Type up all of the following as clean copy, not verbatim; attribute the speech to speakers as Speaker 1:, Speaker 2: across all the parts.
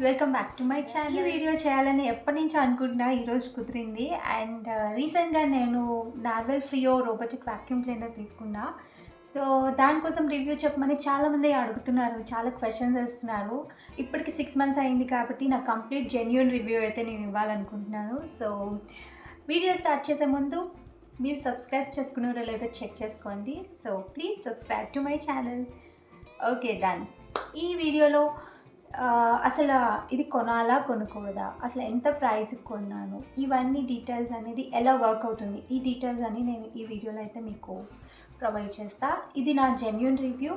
Speaker 1: Welcome back to my channel. ఈ video చేయాలని ఎప్పటి నుంచి అనుకుంటున్నా, ఈరోజు కుదిరింది. అండ్ రీసెంట్గా నేను నార్వెల్ ఫ్రియో రోబోటిక్ వాక్యూమ్ క్లీనర్ తీసుకున్నా. సో దానికోసం రివ్యూ చెప్పమని చాలామంది అడుగుతున్నారు, చాలా క్వశ్చన్స్ వేస్తున్నారు. ఇప్పటికి 6 months అయింది కాబట్టి నా కంప్లీట్ జెన్యూన్ రివ్యూ అయితే నేను ఇవ్వాలనుకుంటున్నాను. సో వీడియో స్టార్ట్ చేసే ముందు మీరు సబ్స్క్రైబ్ చేసుకున్నారో లేదో చెక్ చేసుకోండి. So please subscribe to my channel. Okay, done. ఈ వీడియోలో అసలు ఇది కొనాలా కొనుక్కోవదా, అసలు ఎంత ప్రైస్కి కొన్నాను, ఇవన్నీ డీటెయిల్స్ అనేది ఎలా వర్క్ అవుతుంది, ఈ డీటెయిల్స్ అన్నీ నేను ఈ వీడియోలో అయితే మీకు ప్రొవైడ్ చేస్తా. ఇది నా జెన్యూన్ రివ్యూ,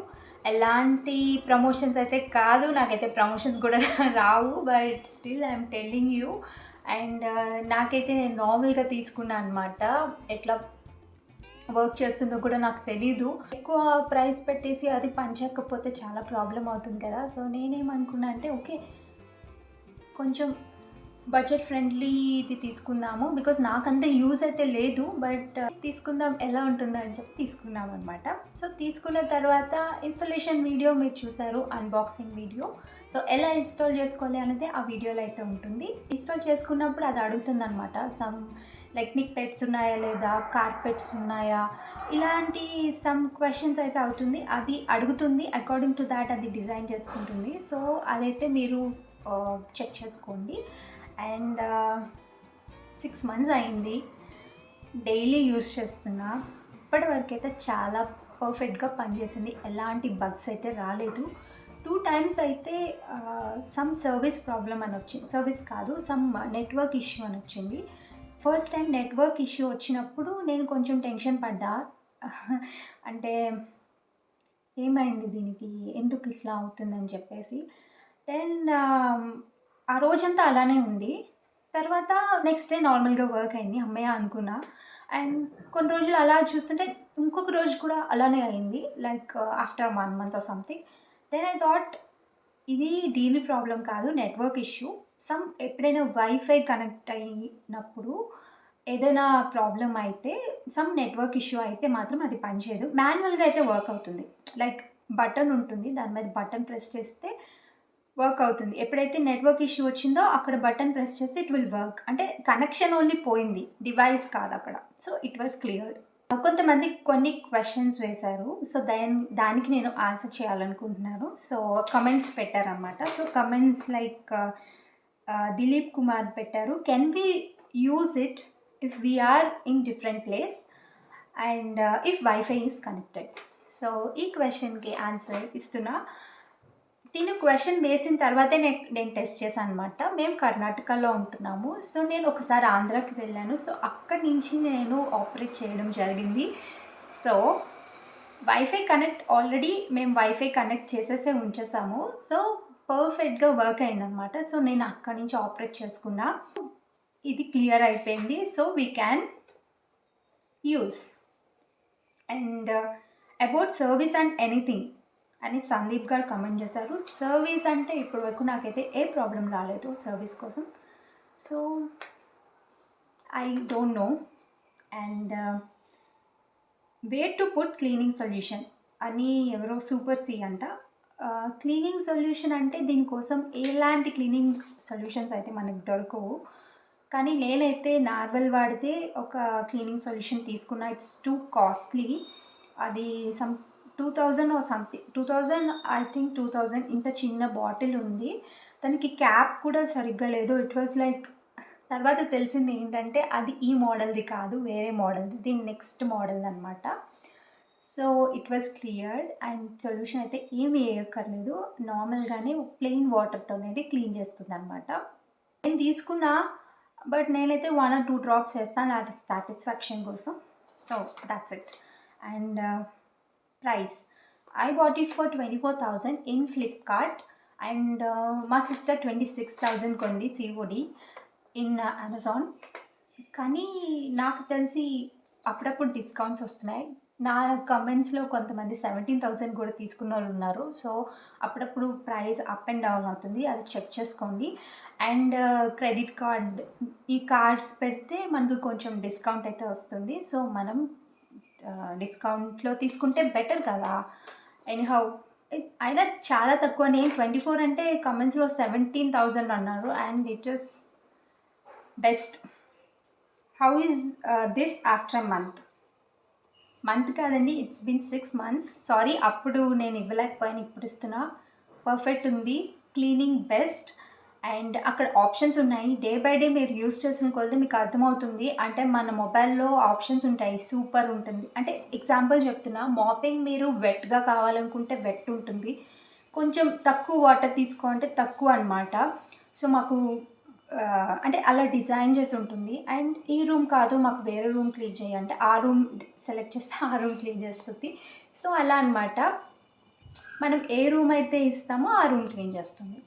Speaker 1: ఎలాంటి ప్రమోషన్స్ అయితే కాదు, నాకైతే ప్రమోషన్స్ కూడా రావు. But still I'm telling you. And నాకైతే నేను నార్మల్గా తీసుకున్నాను అనమాట. ఎట్లా వర్క్ చేస్తుందో కూడా నాకు తెలీదు. ఎక్కువ ప్రైస్ పెట్టేసి అది పనిచేయకపోతే చాలా ప్రాబ్లం అవుతుంది కదా. సో నేనేమనుకున్నా అంటే ఓకే, కొంచెం బడ్జెట్ ఫ్రెండ్లీ ఇది తీసుకుందాము. బికాజ్ నాకంత యూజ్ అయితే లేదు, బట్ తీసుకుందాం ఎలా ఉంటుందో అని చెప్పి తీసుకున్నాం అనమాట. సో తీసుకున్న తర్వాత ఇన్స్టాలేషన్ వీడియో మీరు చూసారు, అన్బాక్సింగ్ వీడియో. సో ఎలా ఇన్స్టాల్ చేసుకోవాలి అనేది ఆ వీడియోలో అయితే ఉంటుంది. ఇన్స్టాల్ చేసుకున్నప్పుడు అది అడుగుతుంది అనమాట, సమ్ లైక్ మీకు పెట్స్ ఉన్నాయా లేదా, కార్పెట్స్ ఉన్నాయా, ఇలాంటి సమ్ క్వశ్చన్స్ అయితే అవుతుంది. అది అడుగుతుంది, అకార్డింగ్ టు దాట్ అది డిజైన్ చేసుకుంటుంది. సో అదైతే మీరు చెక్ చేసుకోండి. అండ్ 6 months అయింది, డైలీ యూస్ చేస్తున్నా. ఇప్పటి వరకు అయితే చాలా పర్ఫెక్ట్గా పనిచేసింది, ఎలాంటి బగ్స్ అయితే రాలేదు. 2 times అయితే సమ్ సర్వీస్ ప్రాబ్లం అని వచ్చింది, సర్వీస్ కాదు, సమ్ నెట్వర్క్ ఇష్యూ అని వచ్చింది. ఫస్ట్ టైం నెట్వర్క్ ఇష్యూ వచ్చినప్పుడు నేను కొంచెం టెన్షన్ పడ్డా. అంటే ఏమైంది దీనికి, ఎందుకు ఇట్లా అవుతుందని చెప్పేసి. దెన్ ఆ రోజంతా అలానే ఉంది. తర్వాత నెక్స్ట్ డే నార్మల్గా వర్క్ అయింది, అమ్మయ్య అనుకున్నా. అండ్ కొన్ని రోజులు అలా చూస్తుంటే ఇంకొక రోజు కూడా అలానే అయింది, like after 1 month or something. Then I thought ఇది దీని ప్రాబ్లం కాదు, నెట్వర్క్ ఇష్యూ. సమ్ ఎప్పుడైనా వైఫై కనెక్ట్ అయినప్పుడు ఏదైనా ప్రాబ్లం అయితే, సమ్ నెట్వర్క్ ఇష్యూ అయితే మాత్రం అది పనిచేయదు. మాన్యువల్గా అయితే వర్క్ అవుతుంది, లైక్ బటన్ ఉంటుంది, దాని మీద బటన్ ప్రెస్ చేస్తే వర్క్ అవుతుంది. ఎప్పుడైతే నెట్వర్క్ ఇష్యూ వచ్చిందో అక్కడ బటన్ ప్రెస్ చేస్తే ఇట్ విల్ వర్క్. అంటే కనెక్షన్ ఓన్లీ పోయింది, డివైస్ కాదు అక్కడ. So it was cleared. కొంతమంది కొన్ని క్వశ్చన్స్ వేశారు, సో దానికి నేను ఆన్సర్ చేయాలనుకుంటున్నాను. సో కమెంట్స్ పెట్టారనమాట. So comments like Dilip Kumar పెట్టారు, can we use it if we're in different place and if WiFi is connected. So ఈ క్వశ్చన్కి ఆన్సర్ ఇస్తున్నా. దీని క్వశ్చన్ వేసిన తర్వాతే నేను టెస్ట్ చేశాను అనమాట. మేము కర్ణాటకలో ఉంటున్నాము. సో నేను ఒకసారి ఆంధ్రాకి వెళ్ళాను. సో అక్కడి నుంచి నేను ఆపరేట్ చేయడం జరిగింది. సో వైఫై కనెక్ట్ ఆల్రెడీ మేము వైఫై కనెక్ట్ చేసేసే ఉంచేసాము. సో పర్ఫెక్ట్గా వర్క్ అయిందనమాట. సో నేను అక్కడి నుంచి ఆపరేట్ చేసుకున్నా, ఇది క్లియర్ అయిపోయింది. So we can use. And about service and anything అని సందీప్ గారు కమెంట్ చేశారు. సర్వీస్ అంటే ఇప్పటి వరకు నాకైతే ఏ ప్రాబ్లం రాలేదు సర్వీస్ కోసం. So I don't know. And where to put cleaning solution అని ఎవరో సూపర్ సి అంట. క్లీనింగ్ సొల్యూషన్ అంటే దీనికోసం ఎలాంటి క్లీనింగ్ సొల్యూషన్స్ అయితే మనకు దొరకవు. కానీ నేనైతే నార్వెల్ వాడితే ఒక క్లీనింగ్ సొల్యూషన్ తీసుకున్నా. It's too costly. అది some 2000 or something, 2000 I think 2000. ఇంత చిన్న బాటిల్ ఉంది, దానికి క్యాప్ కూడా సరిగ్గా లేదు. ఇట్ వాజ్ లైక్, తర్వాత తెలిసింది ఏంటంటే అది ఈ మోడల్ది కాదు, వేరే మోడల్ది, దీని నెక్స్ట్ మోడల్ అనమాట. So it was cleared. And solution అయితే ఏమి వేయక్కర్లేదు, నార్మల్గానే ప్లెయిన్ వాటర్తోనే క్లీన్ చేస్తుంది అనమాట. నేను తీసుకున్నా, బట్ నేనైతే 1 or 2 drops వేస్తాను నా సాటిస్ఫాక్షన్ కోసం. So that's it. And price, I bought it for 24,000 in Flipkart and మా సిస్టర్ 26,000 కొంది COD in Amazon. కానీ నాకు తెలిసి అప్పుడప్పుడు డిస్కౌంట్స్ వస్తున్నాయి. నా కమెంట్స్లో కొంతమంది 17,000 కూడా తీసుకున్న వాళ్ళు ఉన్నారు. సో అప్పుడప్పుడు ప్రైస్ అప్ అండ్ డౌన్ అవుతుంది, అది చెక్ చేసుకోండి. అండ్ క్రెడిట్ కార్డ్, ఈ కార్డ్స్ పెడితే మనకు కొంచెం డిస్కౌంట్ అయితే వస్తుంది. సో మనం డిస్కౌంట్లో తీసుకుంటే బెటర్ కదా. ఎనీహౌ అయినా చాలా తక్కువ. నేను 24 అంటే కమెంట్స్‌లో 17,000 అన్నారు. And it is best. How is this after month కాదండి, ఇట్స్ బీన్ 6 months. సారీ, అప్పుడు నేను ఇవ్వలేకపోయాను, ఇప్పుడు ఇస్తున్నా. పర్ఫెక్ట్ ఉంది, క్లీనింగ్ బెస్ట్. అండ్ అక్కడ ఆప్షన్స్ ఉన్నాయి. డే బై డే మీరు యూస్ చేసిన కొద్దీ మీకు అర్థమవుతుంది. అంటే మన మొబైల్లో ఆప్షన్స్ ఉంటాయి, సూపర్ ఉంటుంది. అంటే ఎగ్జాంపుల్ చెప్తున్నా, మాపింగ్ మీరు వెట్గా కావాలనుకుంటే వెట్ ఉంటుంది, కొంచెం తక్కువ వాటర్ తీసుకో అంటే తక్కువ అనమాట. సో మాకు అంటే అలా డిజైన్ చేసి ఉంటుంది. అండ్ ఈ రూమ్ కాదు, మాకు వేరే రూమ్ క్లీన్ చేయంటే ఆ రూమ్ సెలెక్ట్ చేస్తే ఆ రూమ్ క్లీన్ చేస్తుంది. సో అలా అనమాట, మనం ఏ రూమ్ అయితే ఇస్తామో ఆ రూమ్ క్లీన్ చేస్తుంది.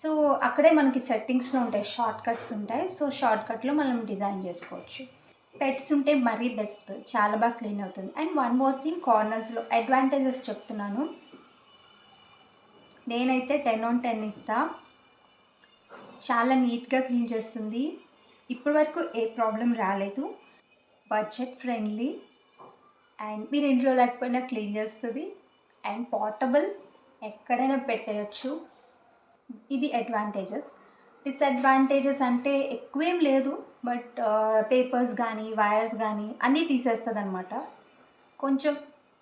Speaker 1: సో అక్కడే మనకి సెట్టింగ్స్లో ఉంటాయి, షార్ట్ కట్స్ ఉంటాయి. సో షార్ట్ కట్లో మనం డిజైన్ చేసుకోవచ్చు. పెట్స్ ఉంటే మరీ బెస్ట్, చాలా బాగా క్లీన్ అవుతుంది. అండ్ వన్ మోర్ థింగ్, కార్నర్స్లో అడ్వాంటేజెస్ చెప్తున్నాను. నేనైతే 10 on 10 ఇస్తా. చాలా నీట్గా క్లీన్ చేస్తుంది. ఇప్పటి వరకు ఏ ప్రాబ్లం రాలేదు. బడ్జెట్ ఫ్రెండ్లీ అండ్ మీరు ఇంట్లో లేకపోయినా క్లీన్ చేస్తుంది. అండ్ పోర్టబుల్, ఎక్కడైనా పెట్టేయచ్చు. ఇది అడ్వాంటేజెస్. డిసడ్వాంటేజెస్ అంటే ఎక్కువేం లేదు, బట్ పేపర్స్ కానీ వైర్స్ కానీ అన్నీ తీసేస్తుంది అనమాట. కొంచెం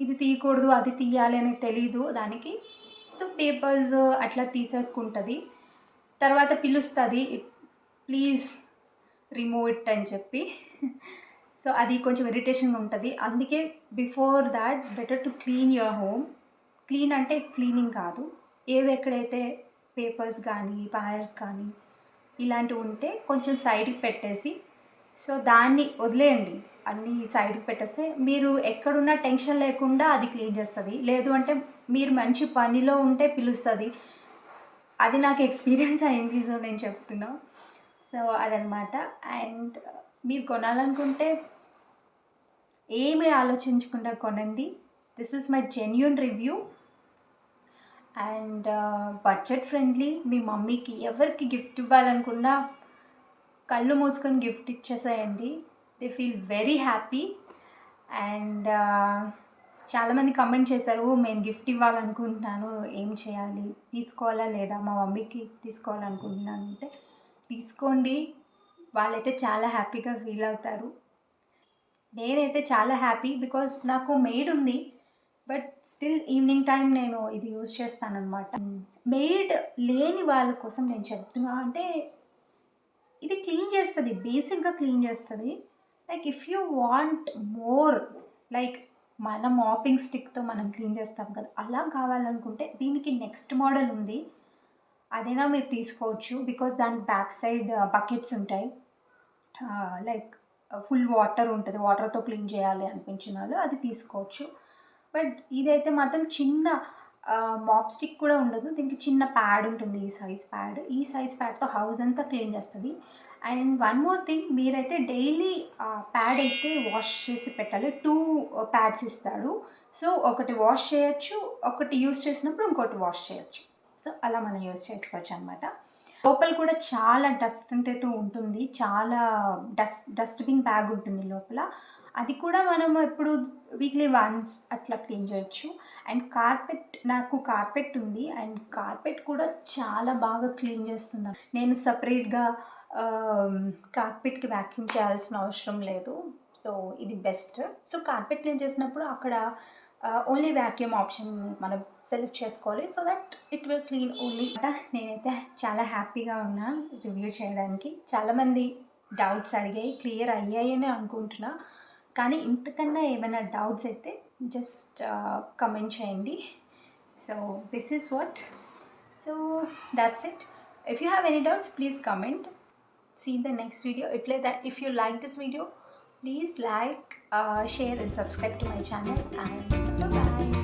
Speaker 1: ఇది తీయకూడదు అది తీయాలి అని తెలీదు దానికి. సో పేపర్స్ అట్లా తీసేసుకుంటుంది. తర్వాత పిలుస్తుంది, ప్లీజ్ రిమూవ్ ఇట్ అని చెప్పి. సో అది కొంచెం ఇరిటేషన్గా ఉంటుంది. అందుకే before that better to clean your home. Clean అంటే క్లీనింగ్ కాదు, ఏవి ఎక్కడైతే పేపర్స్ కానీ వైర్స్ కానీ ఇలాంటివి ఉంటే కొంచెం సైడ్కి పెట్టేసి, సో దాన్ని వదిలేయండి. అన్నీ సైడ్కి పెట్టేస్తే మీరు ఎక్కడున్నా టెన్షన్ లేకుండా అది క్లీన్ చేస్తుంది. లేదు అంటే మీరు మంచి పనిలో ఉంటే పిలుస్తుంది. అది నాకు ఎక్స్పీరియన్స్ అయింది, సో నేను చెప్తున్నా. సో అదనమాట. అండ్ మీరు కొనాలనుకుంటే ఏమీ ఆలోచించకుండా కొనండి. This is my genuine review. And budget friendly. మీ మమ్మీకి ఎవరికి గిఫ్ట్ ఇవ్వాలనుకున్నా కళ్ళు మూసుకొని గిఫ్ట్ ఇచ్చేసేయండి, they feel very happy. And చాలామంది కమెంట్ చేశారు, నేను గిఫ్ట్ ఇవ్వాలనుకుంటున్నాను, ఏం చేయాలి, తీసుకోవాలా లేదా, మా మమ్మీకి తీసుకోవాలనుకుంటున్నాను అంటే తీసుకోండి, వాళ్ళైతే చాలా హ్యాపీగా ఫీల్ అవుతారు. నేనైతే చాలా హ్యాపీ, బికాస్ నాకు మెయిడ్ ఉంది, బట్ స్టిల్ ఈవినింగ్ టైం నేను ఇది యూజ్ చేస్తానన్నమాట. మెయిడ్ లేని వాళ్ళ కోసం నేను చెప్తున్నా, అంటే ఇది క్లీన్ చేస్తుంది, బేసిక్గా క్లీన్ చేస్తుంది. Like if you want more, like మన మాపింగ్ స్టిక్తో మనం క్లీన్ చేస్తాం కదా, అలా కావాలనుకుంటే దీనికి నెక్స్ట్ మోడల్ ఉంది, అదైనా మీరు తీసుకోవచ్చు. బికాస్ దాని బ్యాక్ సైడ్ బకెట్స్ ఉంటాయి, లైక్ ఫుల్ వాటర్ ఉంటుంది, వాటర్తో క్లీన్ చేయాలి అనిపించిన వాళ్ళు అది తీసుకోవచ్చు. బట్ ఇదైతే మాత్రం చిన్న మాప్ స్టిక్ కూడా ఉండదు, దీనికి చిన్న ప్యాడ్ ఉంటుంది, ఈ సైజ్ ప్యాడ్తో హౌస్ అంతా క్లీన్ చేస్తుంది. అండ్ వన్ మోర్ థింగ్, మీరైతే డైలీ ప్యాడ్ అయితే వాష్ చేసి పెట్టాలి. 2 ప్యాడ్స్ ఇస్తాడు. సో ఒకటి వాష్ చేయొచ్చు, ఒకటి యూస్ చేసినప్పుడు ఇంకోటి వాష్ చేయొచ్చు. సో అలా మనం యూస్ చేసుకోవచ్చు అనమాట. లోపల కూడా చాలా డస్ట్ అంతేతో ఉంటుంది, చాలా డస్ట్బిన్ బ్యాగ్ ఉంటుంది లోపల, అది కూడా మనం ఎప్పుడు వీక్లీ వన్స్ అట్లా క్లీన్ చేయొచ్చు. అండ్ నాకు కార్పెట్ ఉంది, అండ్ కార్పెట్ కూడా చాలా బాగా క్లీన్ చేస్తుంది. నేను సపరేట్గా కార్పెట్కి వ్యాక్యూమ్ చేయాల్సిన అవసరం లేదు. సో ఇది బెస్ట్. సో కార్పెట్ క్లీన్ చేసినప్పుడు అక్కడ ఓన్లీ వ్యాక్యూమ్ ఆప్షన్ మనం సెలెక్ట్ చేసుకోవాలి, so that it will clean only. నేనైతే చాలా హ్యాపీగా ఉన్నాను రివ్యూ చేయడానికి. చాలామంది డౌట్స్ అడిగాయి, క్లియర్ అయ్యాయి అని అనుకుంటున్నా. కానీ ఇంతకన్నా ఏమైనా డౌట్స్ అయితే జస్ట్ కమెంట్ చేయండి. So this is what. So that's it. If you have any doubts, please comment. See you in the next video. If you like this video, please like, share and subscribe to my channel, and bye bye.